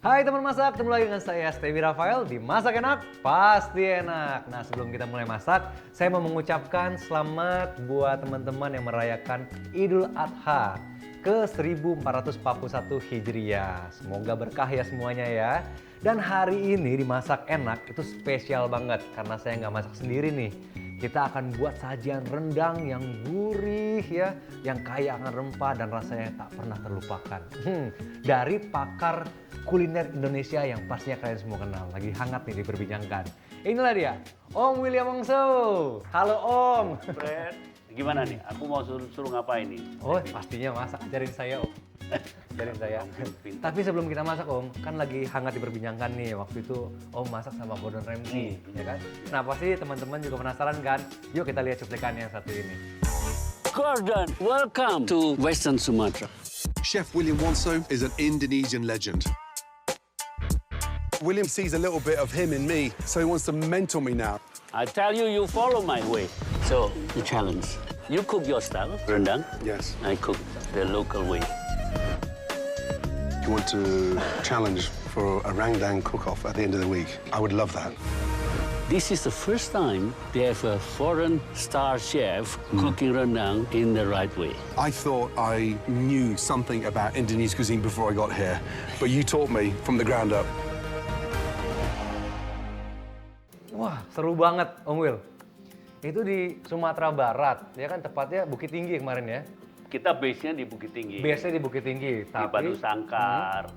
Hai teman masak, ketemu lagi dengan saya Stevi Rafael di Masak Enak Pasti Enak. Nah sebelum kita mulai masak, saya mau mengucapkan selamat buat teman-teman yang merayakan Idul Adha ke 1441 Hijriah. Semoga berkah ya semuanya ya. Dan hari ini di Masak Enak itu spesial banget karena saya nggak masak sendiri nih. Kita akan buat sajian rendang yang gurih ya, yang kaya akan rempah dan rasanya tak pernah terlupakan. Dari pakar kuliner Indonesia yang pastinya kalian semua kenal, lagi hangat nih diperbincangkan. Inilah dia, Om William Wongso. Halo Om. Fred, gimana nih? Aku mau suruh ngapain nih? Oh pastinya masak, ajarin saya Om. Ajarin saya. Tapi sebelum kita masak Om, kan lagi hangat diperbincangkan nih. Waktu itu Om masak sama Gordon Ramsay, ya kan? Nah pasti teman-teman juga penasaran kan? Yuk kita lihat cuplikan yang satu ini. Gordon, welcome to Western Sumatra. Chef William Wongso is an Indonesian legend. William sees a little bit of him in me, so he wants to mentor me now. I tell you, you follow my way. So, the challenge. You cook your style, rendang. Yes. I cook the local way. You want to challenge for a Rangdang cook-off at the end of the week? I would love that. This is the first time they have a foreign star chef cooking rendang in the right way. I thought I knew something about Indonesian cuisine before I got here, but you taught me from the ground up. Wah, seru banget Om Will. Itu di Sumatera Barat, ya kan tepatnya Bukit Tinggi kemarin ya. Kita base-nya di Bukit Tinggi. Biasanya di Bukit Tinggi, Di tapi Batu Sangkar.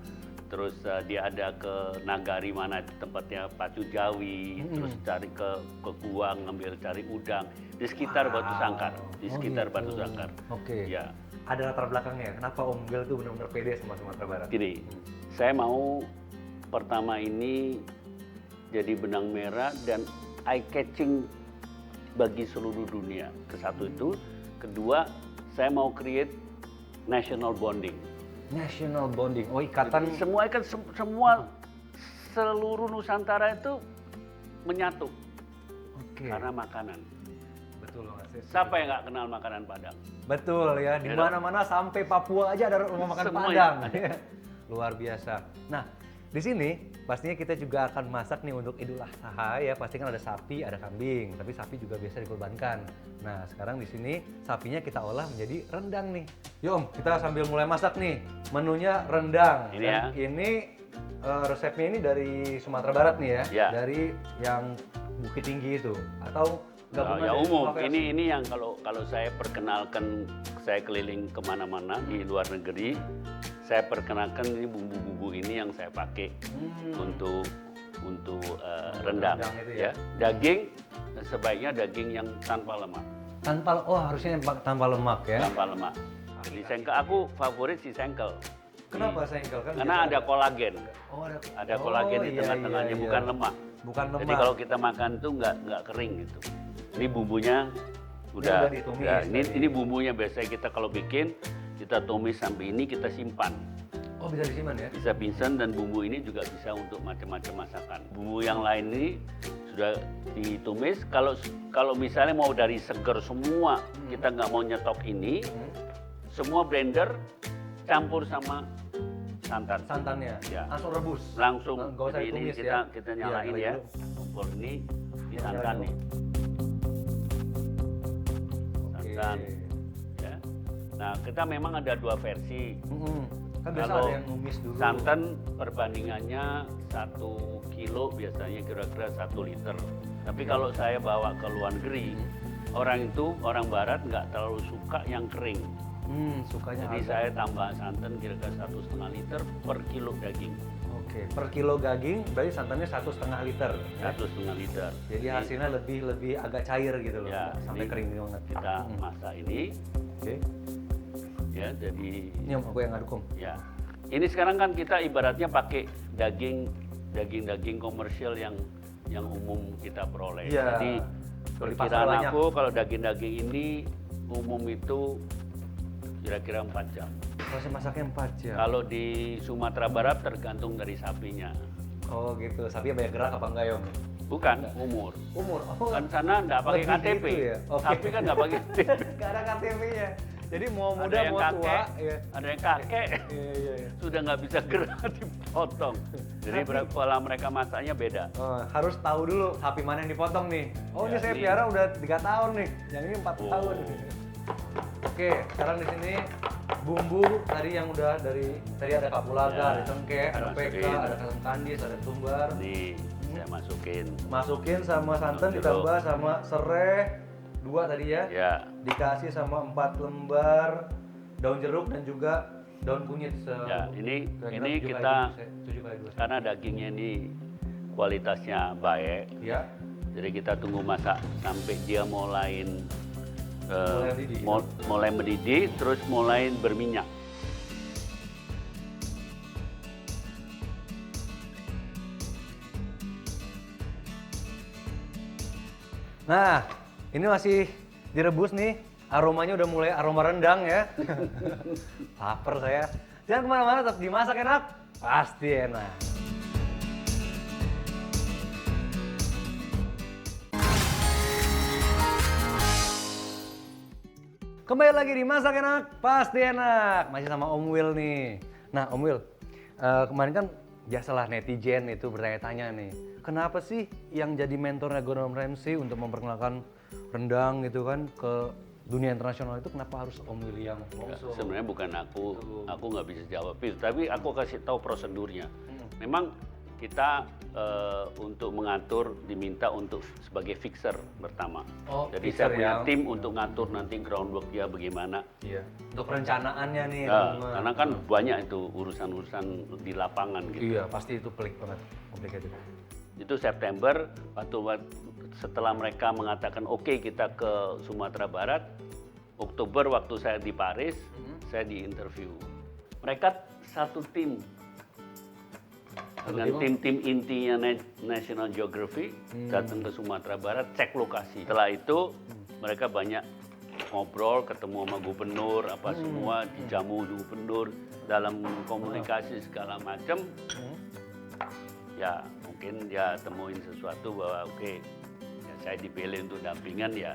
Terus dia ada ke Nagari mana tempatnya Pacu Jawi, terus cari ke Guang cari udang di sekitar Batu Sangkar, di sekitar Batu Sangkar. Oke. Ya. Ada latar belakangnya. Kenapa Om Will tuh benar-benar pede sama Sumatera Barat? Gini, saya mau pertama ini jadi benang merah dan eye catching bagi seluruh dunia. Kesatu itu, kedua saya mau create national bonding. National bonding. Oh, ikatan Semua kan semua seluruh Nusantara itu menyatu Oke. karena makanan. Betul banget sih. Siapa yang nggak kenal makanan Padang? Betul ya, di Ya mana-mana sampai Papua aja ada rumah makan Semua Padang. ya. Luar biasa. Nah, di sini pastinya kita juga akan masak nih untuk Idul Adha ya. Pasti kan ada sapi, ada kambing, tapi sapi juga biasa dikorbankan. Nah, sekarang di sini sapinya kita olah menjadi rendang nih. Yuk Om, kita sambil mulai masak nih. Menunya rendang. Ini Dan ya. ini resepnya ini dari Sumatera Barat nih ya. Ya. Dari yang Bukit Tinggi itu atau gabungan Ya dari umum. semua versi? Ini yang kalau saya perkenalkan, saya keliling kemana-mana di luar negeri, saya perkenalkan ini bumbu-bumbu ini yang saya pakai untuk rendang. Rendang itu ya. Daging sebaiknya daging yang tanpa lemak. Harusnya yang tanpa lemak ya. Tanpa lemak. Jadi sengkel aku favorit si sengkel. Kenapa sengkel kan? Karena ada kolagen. Oh, Ada kolagen di iya, tengah-tengahnya, iya, bukan iya. lemak. Bukan lemak. Jadi kalau kita makan tuh nggak kering gitu. Ini bumbunya udah ditumis ini bumbunya biasanya kita kalau bikin kita tumis sampai ini kita simpan. Oh, bisa disimpan ya? Bisa pinsan dan bumbu ini juga bisa untuk macam-macam masakan. Bumbu yang lain ini sudah ditumis. Kalau misalnya mau dari seger semua, kita nggak mau nyetok ini, semua blender campur sama santan. Santannya? Ya. Langsung rebus? Langsung. Nggak usah Jadi ini ditumis ya? kita nyalain Iya, ya. dulu. Kompor ini di Iya, santan iya, nih. Oke. Santan. Ya. Nah, kita memang ada dua versi. Kan biasa Kalau ada yang numis dulu. santan perbandingannya 1 kilo biasanya kira-kira 1 liter. Tapi kalau saya bawa ke luar negeri, orang barat nggak terlalu suka yang kering. Sukanya Jadi agak- saya tambah santan kira-kira 1,5 liter per kilo daging. Oke, per kilo daging berarti santannya 1,5 liter. Ya? 1,5 liter. Jadi hasilnya lebih agak cair gitu loh, Ya, nggak sampai ini kering banget. Kita masak ini, Oke, ya jadi ini Om, aku yang ngaduk Om. ya. Ini sekarang kan kita ibaratnya pakai daging komersial yang umum kita peroleh. Iya. Jadi Kalau di pasar perkiraan banyak. aku kalau daging ini umum itu kira-kira 4 jam. Proses masaknya 4 jam. Kalau di Sumatera Barat tergantung dari sapinya. Oh gitu, sapinya banyak gerak apa enggak ya Om? Bukan umur. Umur? Oh, Kan sana nggak pakai lebih KTP. gitu ya? Oke. Sapi kan nggak pakai KTP. Nggak ada KTP-nya. Jadi mau Ada muda yang mau tua, kakek, ya. ada yang kakek Iya. sudah nggak bisa gerak dipotong. Jadi pola mereka masaknya beda. Oh, harus tahu dulu sapi mana yang dipotong nih. Oh, Ya, ini saya ini. piara udah 3 tahun nih. Yang ini 4 Oh. tahun. Oke, sekarang di sini bumbu tadi yang udah tadi ada kapulaga, Ya, ada cengkeh, ada masukin. peka, ada kacang kandis, ada tumbar. Nih, saya masukin. Masukin sama santan Jeruk. ditambah sama serai 2 tadi ya. Ya, Dikasih sama 4 lembar daun jeruk dan juga daun kunyit. ya ini Kira-kira 7 kita kali 7 kali 2 karena dagingnya ini kualitasnya baik. Ya. Jadi kita tunggu masak sampai dia mulai Mulai mendidih. mulai mendidih, terus mulai berminyak. Nah, ini masih direbus nih. Aromanya udah mulai aroma rendang ya. Laper saya. Jangan kemana-mana, tetap dimasak enak. Pasti enak. Kembali lagi di Masak Enak, Pasti Enak. Masih sama Om Will nih. Nah, Om Will, kemarin kan biasalah netizen itu bertanya-tanya nih. Kenapa sih yang jadi mentornya Gordon Ramsay untuk memperkenalkan rendang gitu kan ke dunia internasional itu kenapa harus Om Will yang ngomong? Sebenarnya bukan aku nggak bisa jawab itu, tapi aku kasih tahu prosedurnya. Memang kita untuk mengatur diminta untuk sebagai fixer pertama. Oh, jadi fixer saya punya ya. tim untuk ngatur nanti groundwork dia bagaimana. Iya. Untuk perencanaannya nih. Ya, teman-teman. karena kan banyak itu urusan-urusan di lapangan gitu. Iya, pasti itu pelik banget, complicated. Itu September setelah mereka mengatakan oke kita ke Sumatera Barat, Oktober waktu saya di Paris, saya diinterview. Mereka satu tim dengan tim-tim intinya National Geographic datang ke Sumatera Barat cek lokasi. Setelah itu mereka banyak ngobrol, ketemu sama gubernur, apa semua dijamu gubernur dalam komunikasi segala macam. Ya mungkin dia temuin sesuatu bahwa oke, ya saya dipilih untuk dampingan ya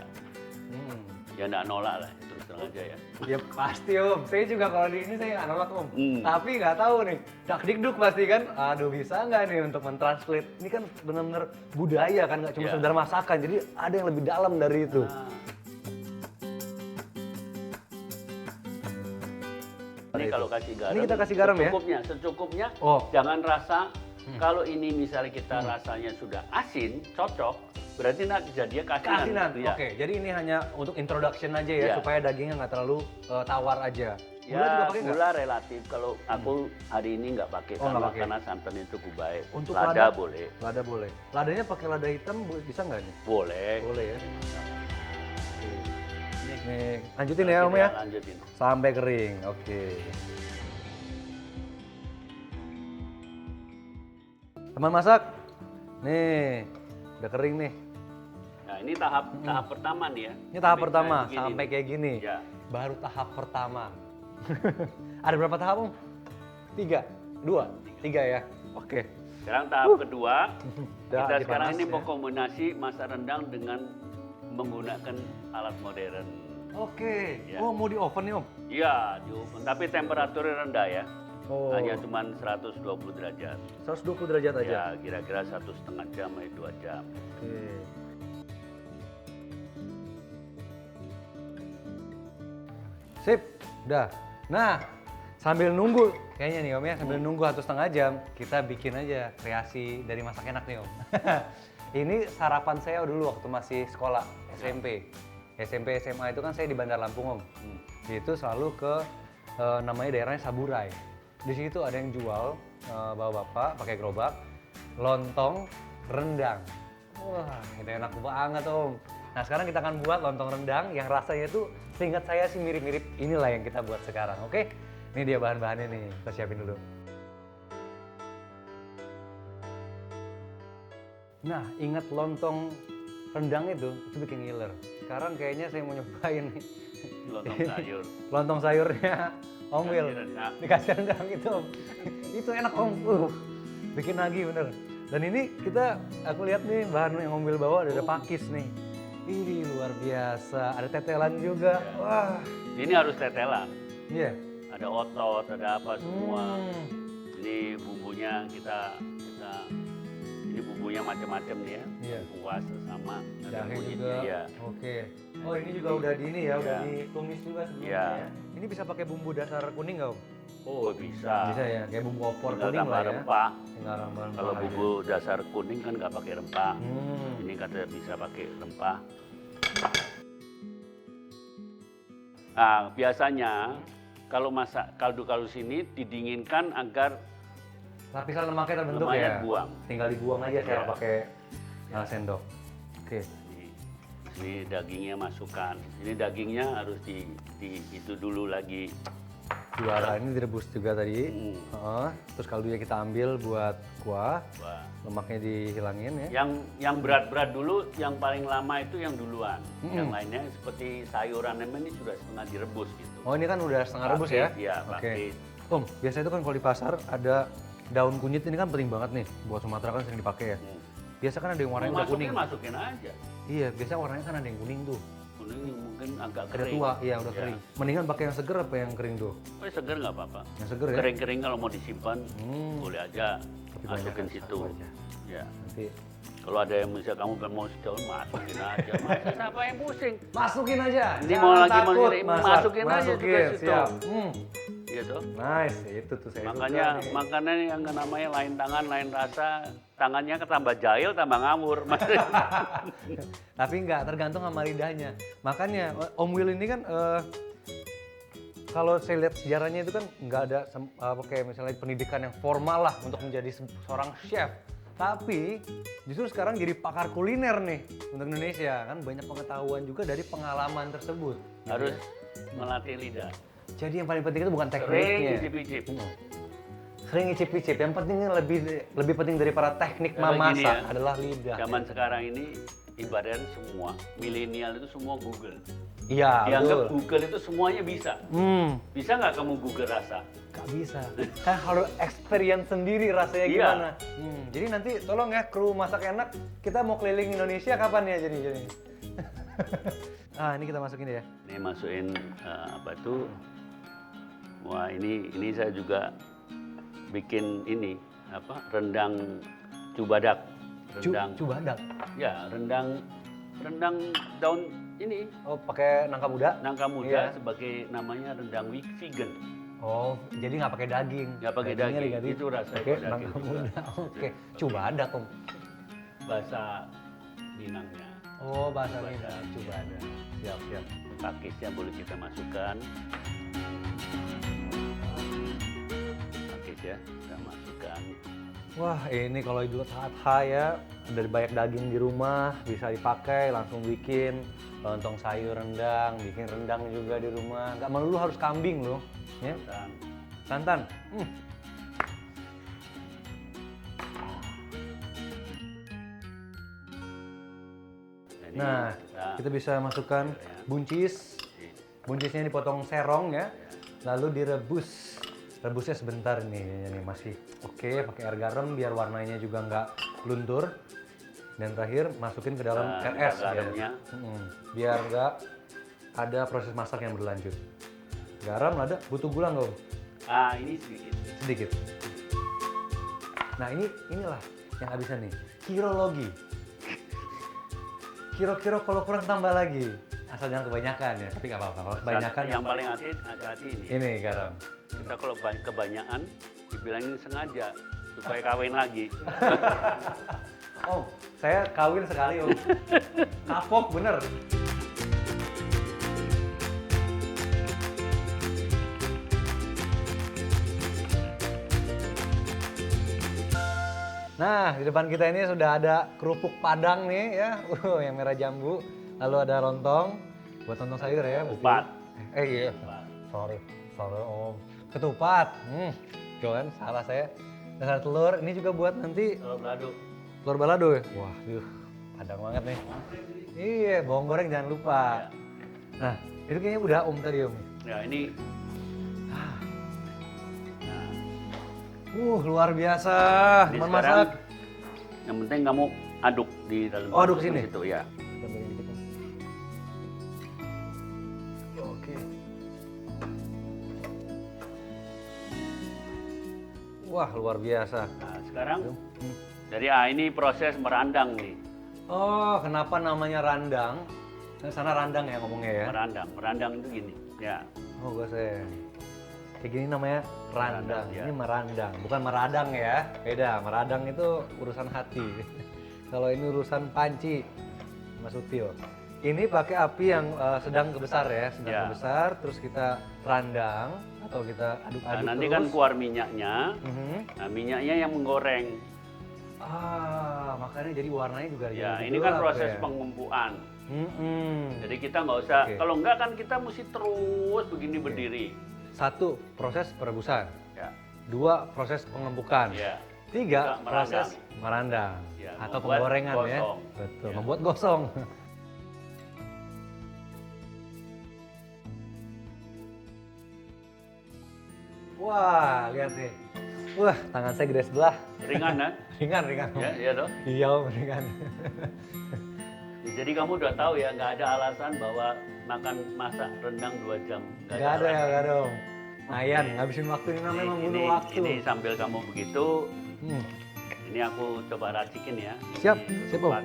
nggak nolak lah terus terang aja ya. Ya pasti Om, saya juga kalau di ini saya nggak nolak Om. Hmm. Tapi nggak tahu nih, dakdikduk pasti kan, aduh bisa nggak nih untuk mentranslate. Ini kan benar-benar budaya kan, nggak cuma Ya. sekedar masakan, jadi ada yang lebih dalam dari itu. Ini kalau kasih garam, Ini kita kasih garam ya? secukupnya. Oh. Jangan rasa kalau ini misalnya kita rasanya sudah asin, cocok, berarti nanti jadinya kasinan. Keasinan, gitu ya. oke. Jadi ini hanya untuk introduction aja ya, Ya. supaya dagingnya nggak terlalu tawar aja. Gula juga Ya, pakai nggak? gula relatif. Kalau aku hari ini nggak pakai Oh, nggak pakai. karena santan itu baik. Untuk lada boleh. Lada boleh. Ladanya pakai lada hitam bisa nggak nih? Boleh. Boleh ya. Nih, lanjutin ya Om ya. Lanjutin. Sampai kering, oke. Teman masak, nih udah kering nih. Nah ini tahap pertama nih ya. Ini tahap Sampai pertama, kayak begini sampai nih. kayak gini. Ya. Baru tahap pertama. Ada berapa tahap Om? 3? 2? 3 ya? Oke. Sekarang tahap kedua, Udah, kita dipanas sekarang ini ya. mau kombinasi masak rendang dengan menggunakan alat modern. Oke. Ya. Oh mau di oven nih Om? Iya, di oven. Tapi temperaturnya rendah ya. Oh. Hanya cuma 120 derajat. 120 derajat aja? Ya, kira-kira 1,5 jam atau 2 jam. Oke. Sip, udah. Nah, sambil nunggu, kayaknya nih Om ya, sambil nunggu 1,5 jam, kita bikin aja kreasi dari Masak Enak nih Om. Ini sarapan saya dulu waktu masih sekolah SMP. SMP, SMA itu kan saya di Bandar Lampung Om. Itu selalu ke namanya daerahnya Saburai. Di situ ada yang jual bapak-bapak pakai gerobak, lontong rendang. Wah, itu enak banget Om. Nah sekarang kita akan buat lontong rendang yang rasanya itu seingat saya sih mirip-mirip inilah yang kita buat sekarang, oke? Ini dia bahan-bahannya nih, kita siapin dulu. Nah, ingat lontong rendang itu bikin ngiler. Sekarang kayaknya saya mau nyobain nih. Lontong sayur. Lontong sayurnya Om Will. Dikasih rendang. Dikasih rendang itu Om. Itu enak Om. Bikin lagi bener. Dan ini aku lihat nih bahan yang Om Will bawa ada pakis nih. Ini luar biasa. Ada tetelan juga. Wah. Ini harus tetelan. Iya. Ada otot, ada apa semua. Hmm. Ini bumbunya kita ini bumbunya macam-macam nih ya. Iya. Kuas sama ada Jahe kunyitnya, juga. ya. Oke. Oh ini juga udah di ini ya, udah Iya. ditumis juga sebelumnya Iya. ya. Ini bisa pakai bumbu dasar kuning nggak Om? Oh bisa. Bisa ya, kayak bumbu opor Tinggal kuning tambah lah ya. rempah. Tinggal rempah. Kalau bumbu dasar kuning kan nggak pakai rempah. Ini katanya bisa pakai rempah. Nah biasanya kalau masak kaldu sini didinginkan agar Lapisan lemaknya terbentuk lemaknya ya. buang. Tinggal dibuang aja saya Iya. pakai sendok. Oke. Ini dagingnya masukkan. Ini dagingnya harus itu dulu lagi. Juara ini direbus juga tadi. Hmm. Heeh. Terus kaldunya kita ambil buat kuah. Wah. Lemaknya dihilangin ya. Yang berat-berat dulu, yang paling lama itu yang duluan. Yang lainnya seperti sayuran ini sudah setengah direbus gitu. Oh ini kan udah setengah rebus ya? Pakit, iya, Oke. pakit. Om, biasanya itu kan kalau di pasar ada daun kunyit, ini kan penting banget nih. Buat Sumatera kan sering dipakai ya. Biasa kan ada yang warnanya udah kuning. Masukin aja. Iya, biasanya warnanya kan ada yang kuning tuh. Kuning mungkin agak Ada kering. tua, iya udah Iya. kering. Mendingan pakai yang seger apa yang kering tuh? Oh, seger nggak apa-apa. Yang seger ya? Kering-kering kalau mau disimpan, boleh aja Tapi masukin banyak situ. satu aja. Ya. Nanti Kalau ada yang bisa kamu mau daun, masukin aja. Masukin apa yang pusing? masukin aja. Ini Jangan mau lagi takut, masukin, masak. masukin aja juga Masukin, situ. siap. Iya toh. Nice, itu tuh saya Makanya suka nih. makanya yang namanya lain tangan, lain rasa, tangannya ketambah jahil, tambah ngawur. Tapi nggak, tergantung sama lidahnya. Makanya Om Will ini kan kalau saya lihat sejarahnya itu kan nggak ada kayak misalnya pendidikan yang formal lah untuk menjadi seorang chef. Tapi justru sekarang jadi pakar kuliner nih untuk Indonesia kan, banyak pengetahuan juga dari pengalaman tersebut. Harus melatih lidah. Jadi yang paling penting itu bukan Sering tekniknya. icip-icip. Sering icip-icip. Yang penting lebih penting daripada teknik Karena gini memasak ya, adalah lidah. Zaman sekarang ini ibaratnya semua milenial itu semua Google. Iya, Dianggap betul. Google itu semuanya bisa. Bisa nggak kamu Google rasa? Gak bisa. Kan harus experience sendiri rasanya Iya. gimana. Jadi nanti tolong ya kru Masak Enak, kita mau keliling Indonesia kapan ya jadi. Ah, ini kita masukin ya. Ini masukin apa tuh? Wah ini saya juga bikin ini apa rendang cubadak. Rendang. Cubadak. Ya rendang daun ini Oh, pakai nangka muda? nangka muda Iya. sebagai namanya rendang vegan. Oh, jadi nggak pakai daging. Nggak pakai Dagingnya daging. diganti Itu rasanya pakai daging nangka juga. muda. Oke, cubadak Om. Bahasa Minangnya. Oh, bahasa Cubadak. Minang, cubadak. Siap. Pakisnya boleh kita masukkan. Pakis ya, kita masukkan. Wah, ini kalau Idul Adha ya, dari banyak daging di rumah bisa dipakai, langsung bikin lontong sayur rendang, bikin rendang juga di rumah. Nggak melulu harus kambing loh, ya. Dan Santan. ini Nah, kita bisa masukkan buncis. Buncisnya dipotong serong ya, lalu direbus. Rebusnya sebentar nih, ini masih oke. Pakai air garam biar warnanya juga nggak luntur. Dan terakhir masukin ke dalam Nah, RS garamnya. biar nggak ada proses masak yang berlanjut. Garam, lada, butuh gula nggak Om? ini sedikit. Sedikit. Nah inilah yang habisnya nih, kirologi. Kira-kira kalau kurang tambah lagi, asal jangan kebanyakan ya. Tapi nggak apa-apa, kalau kebanyakan yang paling hati-hati ini. ini garam. Kita kalau kebanyakan dibilangin sengaja supaya kawin lagi. Oh, saya kawin sekali Om. Kapok bener. Nah, di depan kita ini sudah ada kerupuk Padang nih ya, yang merah jambu. Lalu ada lontong, buat lontong sayur ya. Ketupat. Iya. Sorry Om. Ketupat. Tuh kan, salah saya. Dan ada telur, ini juga buat nanti Telur balado. telur balado ya? Wah, Padang banget nih. Iya, bawang goreng jangan lupa. Nah, itu kayaknya udah Om tadi Om. Ya ini Luar biasa. Ini Teman sekarang masak. yang penting kamu aduk di dalam. Oh, aduk sini? Situ ya. Oke. Wah, luar biasa. Nah, sekarang ini proses merandang nih. Oh, kenapa namanya randang? Sana randang ya ngomongnya ya? Merandang itu gini. Ya, Oh, goseng. Kayak gini namanya randang. Merandang, ya. Ini merandang, bukan meradang ya. Beda, meradang itu urusan hati. Kalau ini urusan panci, Mas Util. Ini pakai api yang sedang ke besar ya, sedang Ya. ke besar, terus kita randang atau kita aduk-aduk nah, nanti terus. kan keluar minyaknya. Mhm. Nah, minyaknya yang menggoreng. Makanya jadi warnanya juga Ya, jadi ini kan gelap proses ya. pengumpuan. Mm-mm. Jadi kita nggak usah, Oke. kalau enggak kan kita mesti terus begini berdiri. 1, proses perebusan. Ya, 2, proses pengembukan. ya. 3, Juga proses merandang Ya, atau membuat penggorengan ya. gosong. Betul, Ya. membuat gosong. Wah, lihat nih. Wah, tangan saya gede sebelah. Ringan kan? Ringan, ringan. Ya, iya dong. Iya, Om, ringan. Jadi kamu udah tahu ya, nggak ada alasan bahwa masak rendang 2 jam. Gak ada ya, gak ada, Om. Lumayan, ngabisin waktu ini namanya membunuh waktu. Ini sambil kamu begitu, Hmm. ini aku coba racikin ya. Siap, Ini siap, Om. ketupat.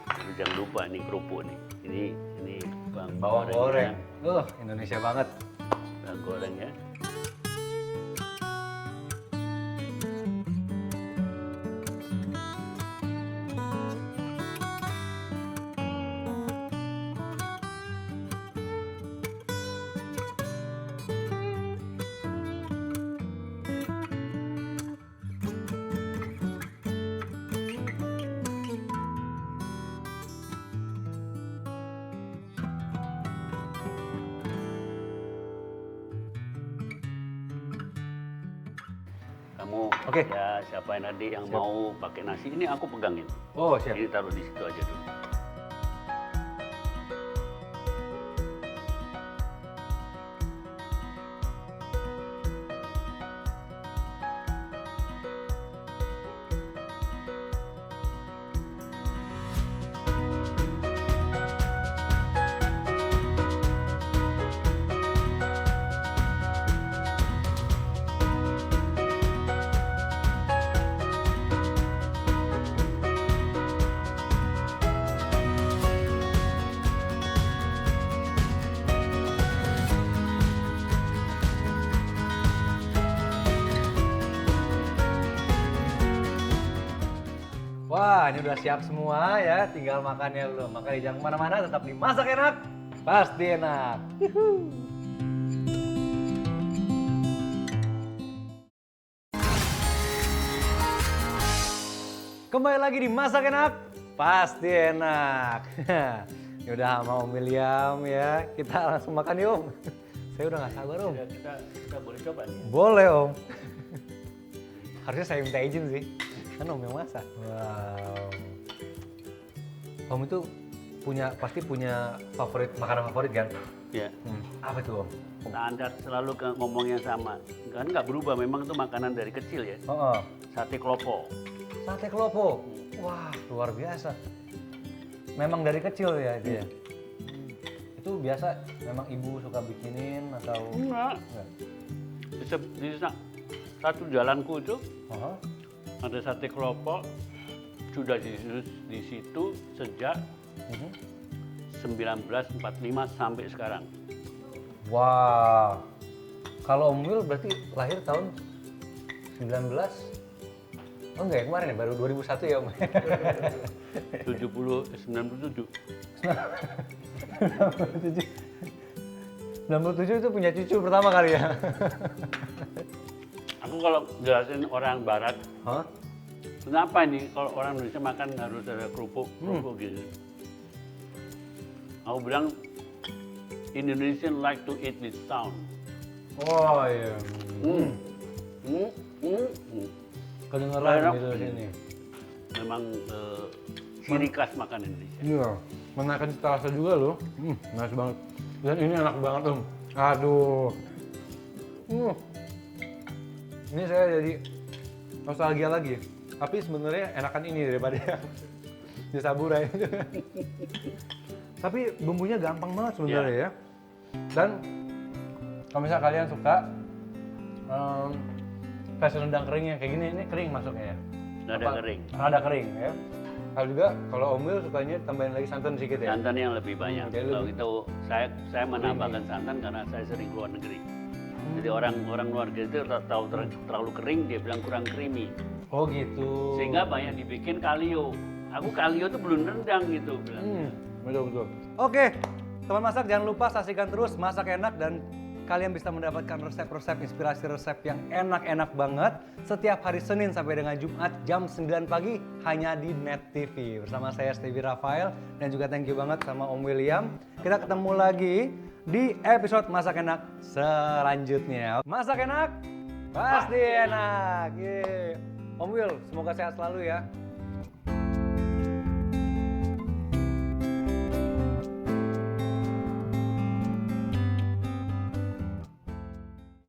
Tapi jangan lupa nih kerupuk nih. Ini Bawang goreng. ya. Indonesia banget. Bawang goreng ya. Kamu Oke. ya siapa yang tadi yang Siap. mau pakai nasi ini aku pegangin. Oh, siap. Ini taruh di situ aja dulu. Wah, ini udah siap semua ya, tinggal makannya belum. Makanya jangan kemana-mana, tetap dimasak enak, pasti enak. Kembali lagi di Masak Enak, pasti enak. Ya udah sama Om William ya, kita langsung makan yuk Om. Saya udah gak sabar Om. Ya, kita boleh coba nih. Boleh Om. Harusnya saya minta izin sih, kan Om yang masak. Wow. Om itu pasti punya makanan favorit kan? Ya. Apa itu Om? Standar selalu ngomong yang sama. Kan nggak berubah, memang itu makanan dari kecil ya. Oh, Sate klopo. sate klopo. Wah, luar biasa. Memang dari kecil ya itu ya? Itu biasa memang ibu suka bikinin atau? Enggak. Enggak? Di satu jalanku itu Oh, ada sate klopo, sudah di situ sejak 1945 sampai sekarang. Wah, kalau Om Wil berarti lahir tahun 19? Oh enggak ya, kemarin ya, baru 2001 ya Om? 97. 97 itu punya cucu pertama kali ya? Aku kalau jelasin orang barat, Hah? kenapa ini kalau orang Indonesia makan harus ada kerupuk gitu. Aku bilang, Indonesian like to eat with sound. Oh iya. Hmm. Kedengeran Enak. gitu di sini. Memang ciri khas makan Indonesia. Iya, menaikkan cita rasa juga loh. Nice banget. Dan ini enak banget Om. Aduh. Ini saya jadi nostalgia lagi. Tapi sebenarnya enakan ini daripada yang di Saburai. Tapi bumbunya gampang banget sebenarnya ya. Dan kalau misalnya kalian suka versi rendang keringnya kayak gini, ini kering masuknya ya. Lada kering. Lada kering ya. Kalau juga kalau Om Wil sukanya tambahin lagi santan sedikit ya. Santan yang lebih banyak. Kayak Kalau lebih- itu saya menambahkan santan karena saya sering keluar negeri. Jadi orang luar negeri itu tahu terlalu kering, dia bilang kurang creamy. Oh gitu. Sehingga banyak dibikin kalio. Aku kalio tuh belum rendang gitu bilang. Betul. Oke, teman masak jangan lupa saksikan terus Masak Enak dan kalian bisa mendapatkan resep-resep inspirasi resep yang enak-enak banget setiap hari Senin sampai dengan Jumat jam 9 pagi hanya di Net TV. Bersama saya Stevie Rafael dan juga thank you banget sama Om William. Kita ketemu lagi di episode Masak Enak selanjutnya. Masak Enak pasti enak. Yeay. Om Will, semoga sehat selalu ya.